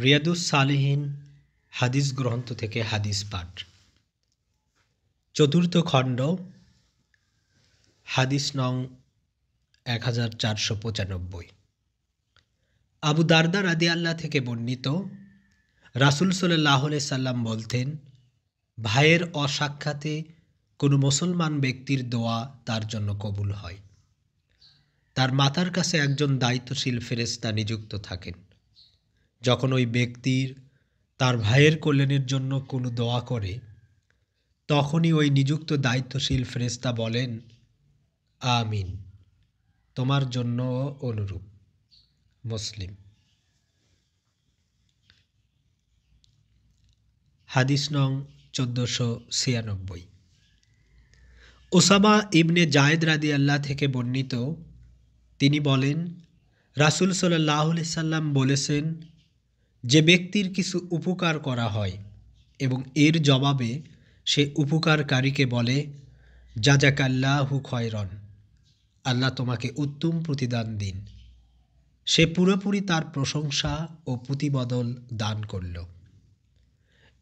রিয়াদুস সালেহীন হাদিস গ্রন্থ থেকে হাদিস পাঠ। চতুর্থ খণ্ড, হাদিস নং 1495। আবু দারদা রাদিয়াল্লাহু থেকে বর্ণিত, রাসূল সাল্লাল্লাহু আলাইহি সাল্লাম বলতেন, ভাইয়ের অসাক্ষাতে কোনো মুসলমান ব্যক্তির দোয়া তার জন্য কবুল হয়। তার মাথার কাছে একজন দায়িত্বশীল ফেরেশতা নিযুক্ত থাকেন। যখন ওই ব্যক্তির তার ভাইয়ের কল্যাণের জন্য কোনো দোয়া করে, তখনই ওই নিযুক্ত দায়িত্বশীল ফেরেশতা বলেন, আমিন, তোমার জন্য অনুরূপ। মুসলিম। হাদিস নং 1496। ওসামা ইবনে জায়েদ রাদিয়াল্লাহু থেকে বর্ণিত, তিনি বলেন, রাসূল সাল্লাল্লাহু আলাইহি সাল্লাম বলেছেন, যে ব্যক্তির কিছু উপকার করা হয় এবং এর জবাবে সে উপকারকারীকে বলে, জাযাকাল্লাহু খয়রন, আল্লাহ তোমাকে উত্তম প্রতিদান দিন, সে পুরোপুরি তার প্রশংসা ও প্রতিবদল দান করল।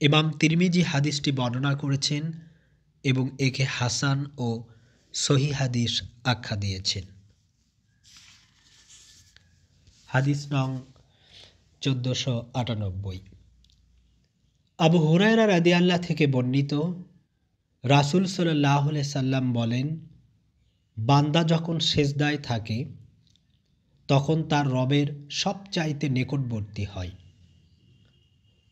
ইমাম তিরমিজি হাদিসটি বর্ণনা করেছেন এবং একে হাসান ও সহিহ হাদিস আখ্যা দিয়েছেন। হাদিস নং 1498। আবু হুরায়রা রাদিয়াল্লাহু থেকে বর্ণিত, রাসূল সাল্লাল্লাহু আলাইহি সাল্লাম বলেন, বান্দা যখন সেজদায় থাকে তখন তার রবের সবচাইতে নিকটবর্তী হয়।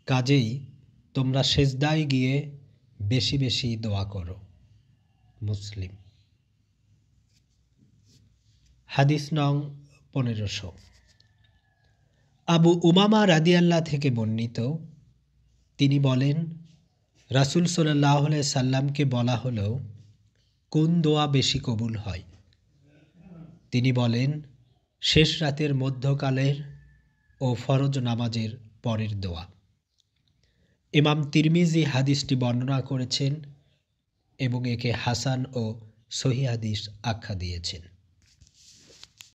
কাজেই তোমরা সেজদায় গিয়ে বেশি বেশি দোয়া করো। মুসলিম। হাদিস নং 1500। আবু উমামা রাদিয়াল্লাহু থেকে বর্ণিত, তিনি বলেন, রাসূল সাল্লাল্লাহু আলাইহি সাল্লামকে বলা হলো, কোন দোয়া বেশি কবুল হয়? তিনি বলেন, শেষ রাতের মধ্যকালের ও ফরজ নামাজের পরের দোয়া। ইমাম তিরমিজি হাদিসটি বর্ণনা করেছেন এবং একে হাসান ও সহিহ হাদিস আখ্যা দিয়েছেন।